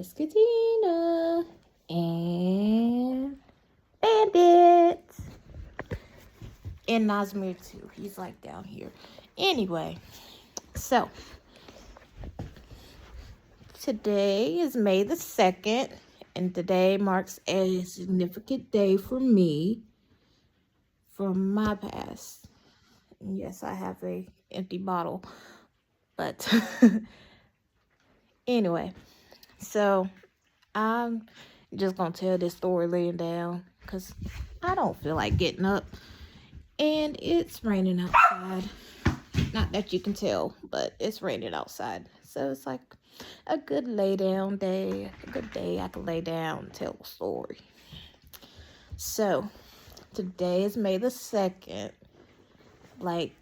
Miss Katina and Bandit and Nazmir too. He's like down here. Anyway, so today is May the 2nd, and today marks a significant day for me from my past. And yes, I have a empty bottle, but anyway, so I'm just gonna tell this story laying down because I don't feel like getting up, and it's raining outside. Not that you can tell, but it's raining outside, so it's like a good lay down day, a good day I can lay down and tell a story. So today is May the 2nd. Like,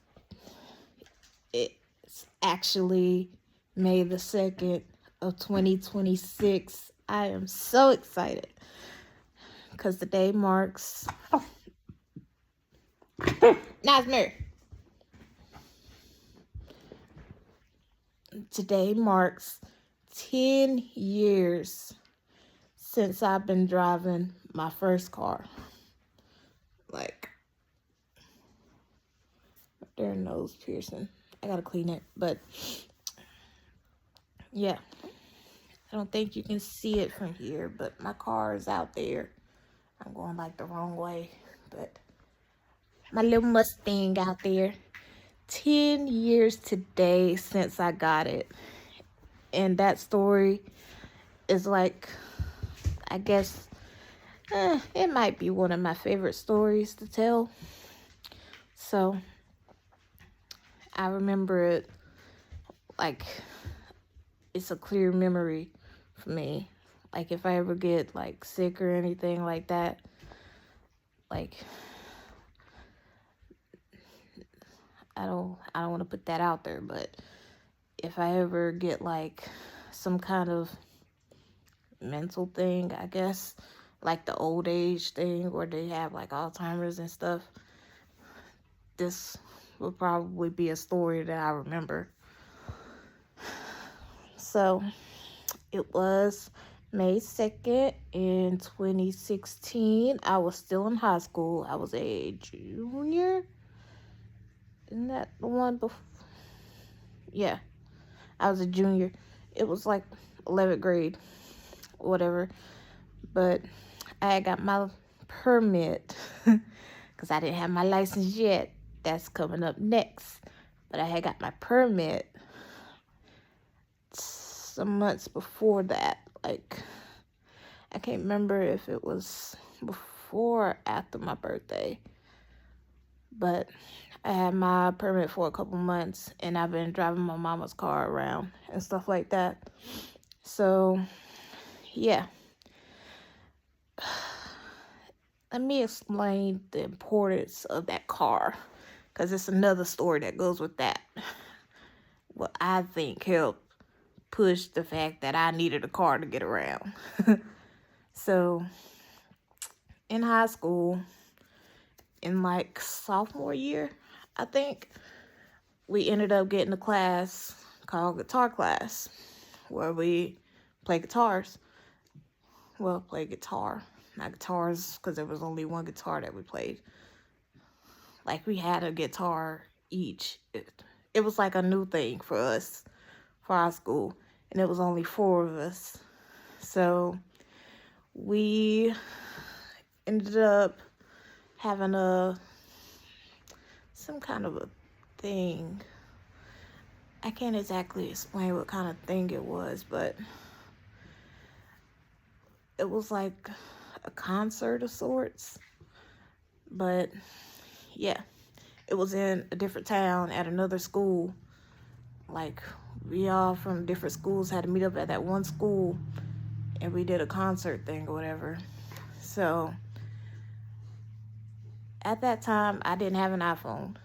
it's actually May the 2nd of 2026. I am so excited because the day marks. Nazmir. Today marks 10 years since I've been driving my first car. Like, their nose piercing. I gotta clean it, but yeah. I don't think you can see it from here, but my car is out there. I'm going like the wrong way, but my little Mustang out there. 10 years today since I got it. And that story is like, I guess, it might be one of my favorite stories to tell. So, I remember it like it's a clear memory for me. Like, if I ever get like sick or anything like that, like, I don't want to put that out there, but if I ever get like some kind of mental thing, I guess, like the old age thing where they have like Alzheimer's and stuff, this will probably be a story that I remember. So it was May 2nd in 2016. I was still in high school. I was a junior. Isn't that the one before? Yeah, I was a junior. It was like 11th grade, whatever. But I got my permit because I didn't have my license yet. That's coming up next. But I had got my permit some months before that. Like, I can't remember if it was before or after my birthday. But I had my permit for a couple months, and I've been driving my mama's car around and stuff like that. So, yeah. Let me explain the importance of that car, because it's another story that goes with that. What I think helped push the fact that I needed a car to get around. So, in high school, in like sophomore year, I think, we ended up getting a class called guitar class, where we play guitars. Well, play guitar, not guitars, because there was only one guitar that we played. Like, we had a guitar each. It was like a new thing for us, for our school, and it was only 4 of us. So we ended up having some kind of a thing. I can't exactly explain what kind of thing it was, but it was like a concert of sorts. But yeah, it was in a different town at another school. Like, we all from different schools had to meet up at that one school, and we did a concert thing or whatever. So at that time, I didn't have an iPhone.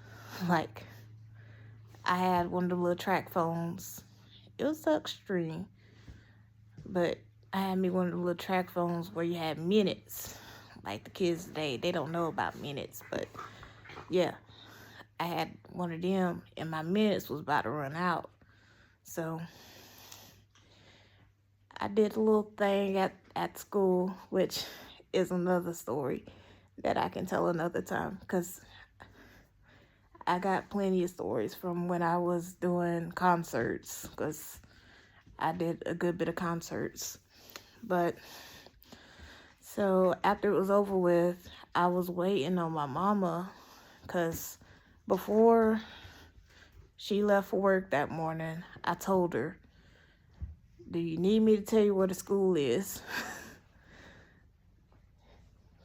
Like, I had one of the little track phones. It was touchscreen, but I had me one of the little track phones where you had minutes. Like the kids today, they don't know about minutes, but yeah, I had one of them, and my minutes was about to run out. So I did a little thing at school, which is another story that I can tell another time because I got plenty of stories from when I was doing concerts because I did a good bit of concerts. But so after it was over with, I was waiting on my mama because before she left for work that morning, I told her, do you need me to tell you where the school is?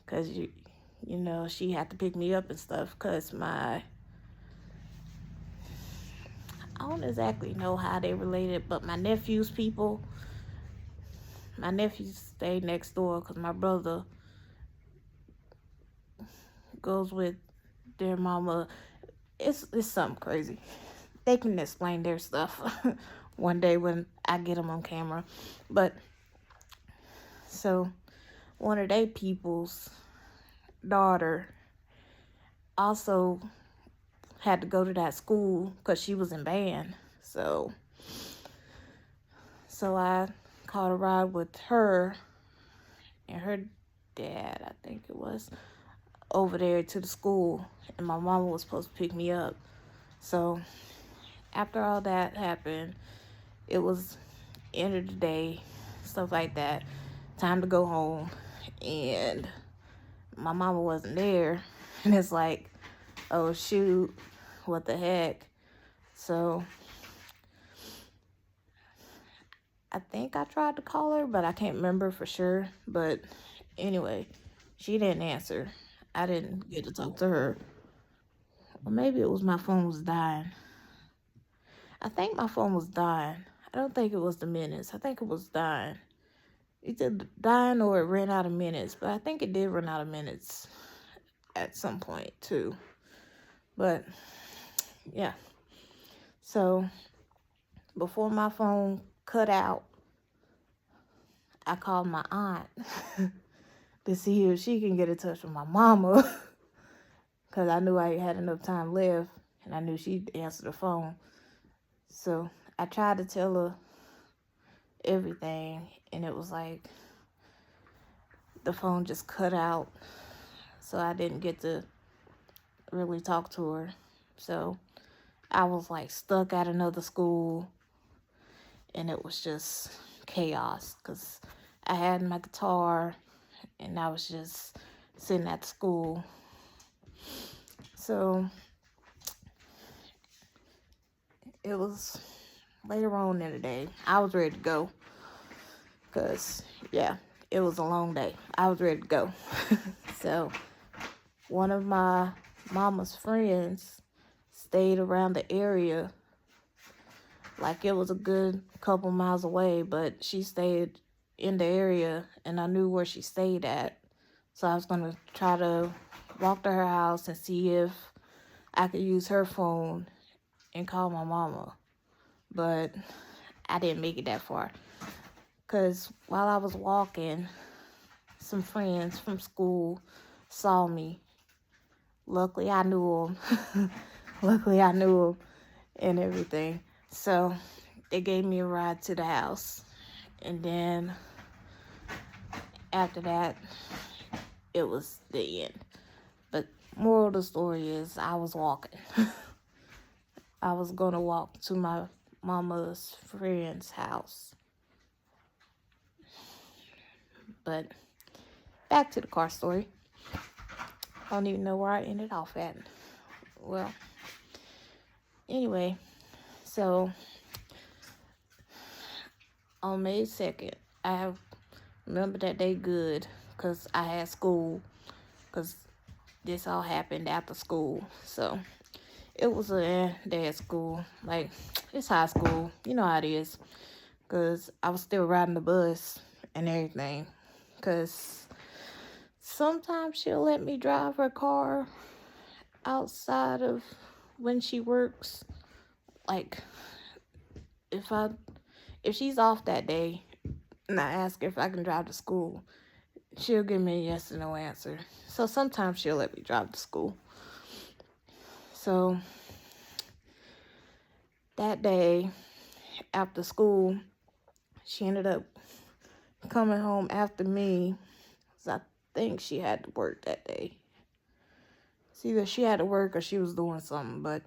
Because, you know, she had to pick me up and stuff because I don't exactly know how they related, but my nephews stayed next door because my brother goes with their mama. It's something crazy. They can explain their stuff one day when I get them on camera. But so one of they people's daughter also had to go to that school because she was in band. So I caught a ride with her and her dad, I think it was, over there to the school, and my mama was supposed to pick me up. So after all that happened, it was end of the day, stuff like that, time to go home, and my mama wasn't there, and it's like, oh shoot, what the heck. So I think I tried to call her, but I can't remember for sure. But anyway, she didn't answer. I didn't get to talk to her. Or maybe it was my phone was dying. I think my phone was dying. I don't think it was the minutes. I think it was dying. Either dying or it ran out of minutes. But I think it did run out of minutes at some point too. But yeah. So before my phone cut out, I called my aunt to see if she can get in touch with my mama. Because I knew I had enough time left. And I knew she'd answer the phone. So I tried to tell her everything. And it was like the phone just cut out. So I didn't get to really talk to her. So I was like stuck at another school. And it was just chaos. Because I had my guitar. And I was just sitting at school. So it was later on in the day. I was ready to go. Because, yeah, it was a long day. I was ready to go. So one of my mama's friends stayed around the area. Like it was a good couple miles away, but she stayed in the area and I knew where she stayed at. So I was going to try to walk to her house and see if I could use her phone and call my mama. But I didn't make it that far. Because while I was walking, some friends from school saw me. Luckily, I knew them. Luckily, I knew them and everything. So they gave me a ride to the house. And then after that, it was the end. But moral of the story is I was walking. I was going to walk to my mama's friend's house. But back to the car story. I don't even know where I ended off at. Well, anyway, so on May 2nd, I remember that day good because I had school because this all happened after school. So it was a day at school. Like, it's high school. You know how it is. Because I was still riding the bus and everything. Because sometimes she'll let me drive her car outside of when she works. Like, if she's off that day and I ask her if I can drive to school, she'll give me a yes or no answer. So sometimes she'll let me drive to school. So that day after school, she ended up coming home after me. 'Cause I think she had to work that day. It's either she had to work or she was doing something. But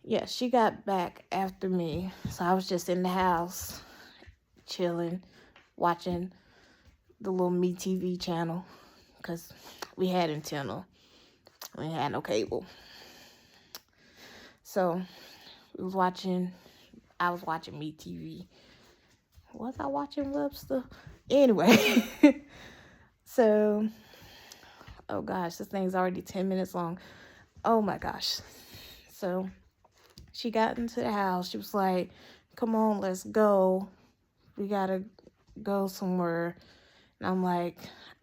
yeah, she got back after me. So I was just in the house chilling, watching the little MeTV channel. Because we had antenna. We had no cable. So I was watching MeTV. Was I watching Webster? Anyway. So, oh gosh, this thing's already 10 minutes long. Oh my gosh. So she got into the house. She was like, come on, let's go. We gotta go somewhere. And I'm like,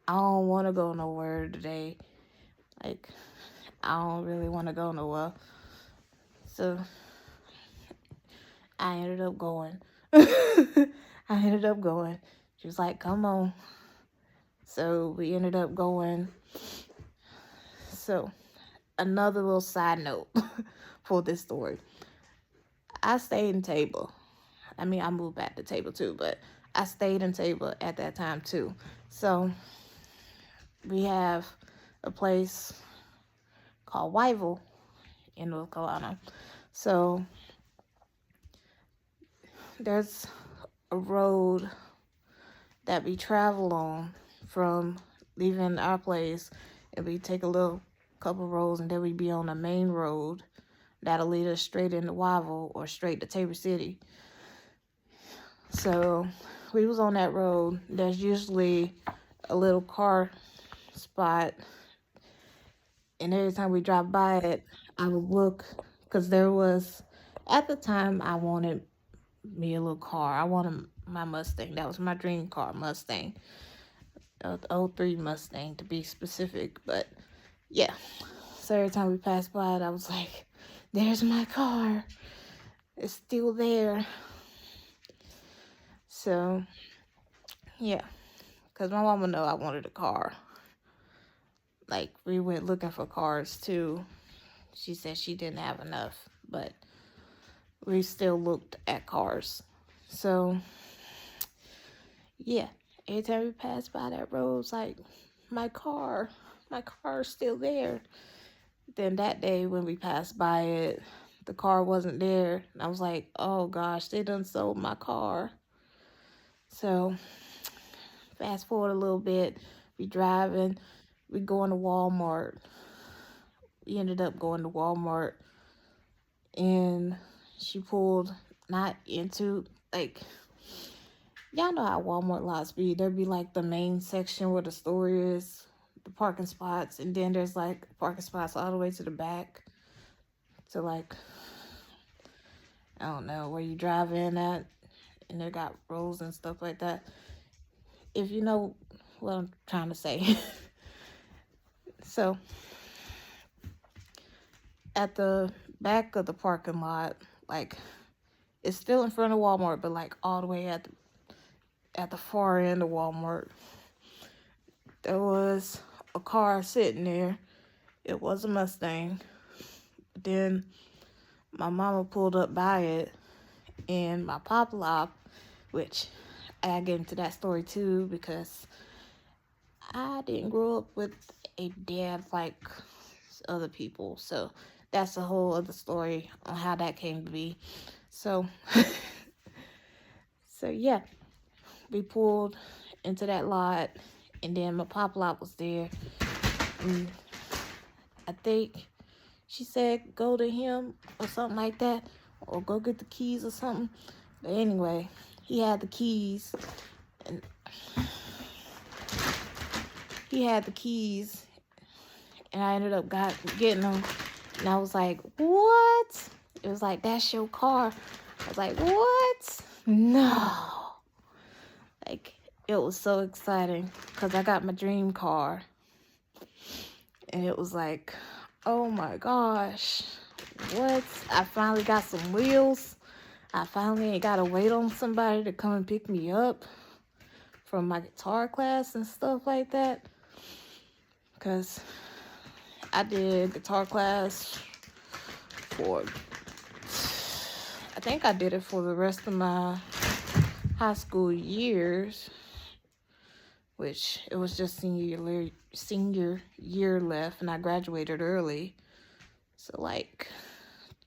I don't want to go nowhere today. Like, I don't really want to go nowhere. So I ended up going. She was like, come on. So we ended up going. So another little side note for this story. I stayed in Table. I mean, I moved back to Table too, but I stayed in Table at that time too. So we have a place called Wyville in North Carolina. So there's a road that we travel on from leaving our place, and we take a little couple roads, and then we be on the main road that'll lead us straight into Wyville or straight to Tabor City. So we was on that road. There's usually a little car spot, and every time we drive by it, I would look, because there was, at the time, I wanted me a little car. I wanted my Mustang. That was my dream car, Mustang. The 03 Mustang to be specific. But yeah, so every time we passed by it, I was like, there's my car. It's still there. So yeah, because my mama know I wanted a car. Like, we went looking for cars too. She said she didn't have enough, but we still looked at cars. So yeah, every time we passed by that road, it's like, my car's still there. Then that day when we passed by it, the car wasn't there. And I was like, oh gosh, they done sold my car. So fast forward a little bit, we driving, we going to Walmart. We ended up going to Walmart, and she pulled not into, like, y'all know how Walmart lots be. There'd be like the main section where the store is, the parking spots, and then there's like parking spots all the way to the back to, like, I don't know, where you drive in at, and they got rows and stuff like that. If you know what I'm trying to say. So at the back of the parking lot, like, it's still in front of Walmart, but like all the way at the far end of Walmart, there was a car sitting there. It was a Mustang. Then my mama pulled up by it, and my pop-lop, which I get into that story too, because I didn't grow up with a dad like other people. So that's a whole other story on how that came to be. So, so yeah, we pulled into that lot, and then my pop-lop was there. And I think she said go to him or something like that, or go get the keys or something. But anyway, he had the keys, and I ended up getting them, and I was like, what? It was like, that's your car. I was like, what? No. Like, it was so exciting, because I got my dream car, and it was like, oh my gosh, what? I finally got some wheels. I finally ain't gotta wait on somebody to come and pick me up from my guitar class and stuff like that. Because I did guitar class I think I did it for the rest of my high school years. which it was just senior year left, and I graduated early. So like,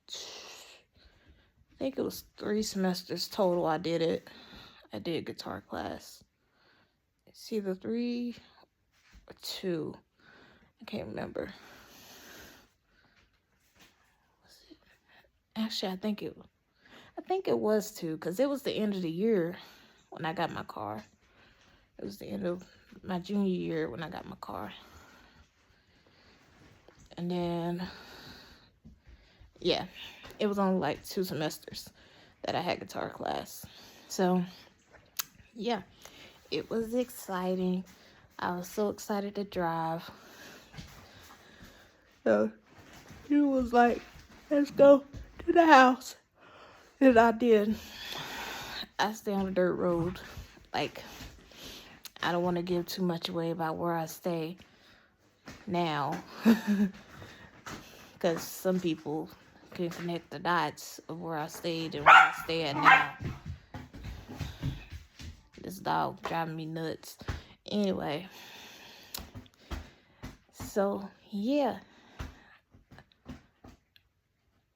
I think it was 3 semesters total. I did guitar class. It's either 3 or 2. I can't remember. Actually, I think it was 2, because it was the end of the year when I got my car. It was the end of my junior year when I got my car. And then, yeah, it was only like 2 semesters that I had guitar class. So, yeah, it was exciting. I was so excited to drive. So, it was like, let's go to the house. And I did. I stay on a dirt road. Like, I don't want to give too much away about where I stay now. Because some people can connect the dots of where I stayed and where I stay at now. This dog driving me nuts. Anyway. So, yeah.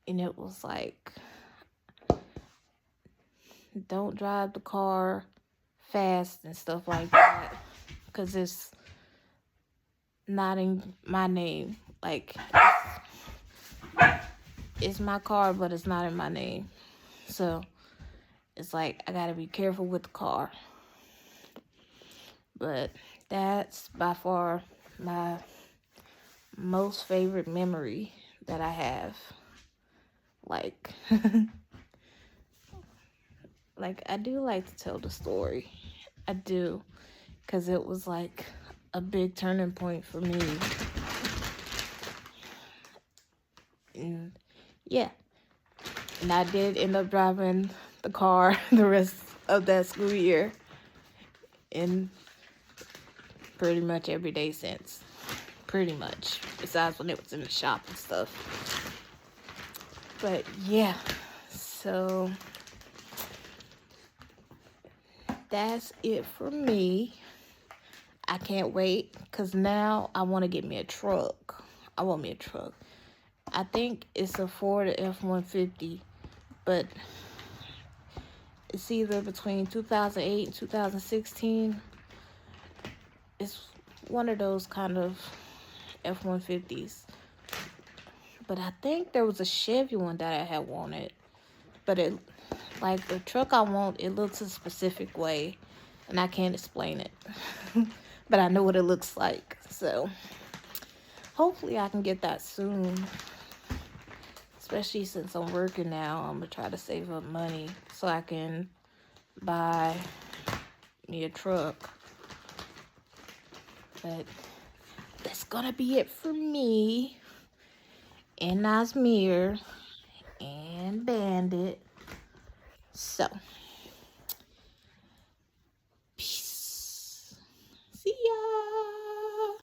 And it was like, don't drive the car fast and stuff like that, because it's not in my name. Like, it's my car, but it's not in my name. So it's like, I gotta be careful with the car. But that's by far my most favorite memory that I have. Like, like, I do like to tell the story. I do. Because it was like a big turning point for me. And yeah. And I did end up driving the car the rest of that school year. And pretty much every day since. Pretty much. Besides when it was in the shop and stuff. But yeah. So that's it for me. I can't wait, because now I want to get me a truck. I want me a truck. I think it's a Ford F-150, but it's either between 2008 and 2016. It's one of those kind of F-150s. But I think there was a Chevy one that I had wanted. But it, like, the truck I want, it looks a specific way, and I can't explain it. But I know what it looks like. So hopefully I can get that soon. Especially since I'm working now, I'm going to try to save up money so I can buy me a truck. But that's going to be it for me and Nazmir and Bandit. So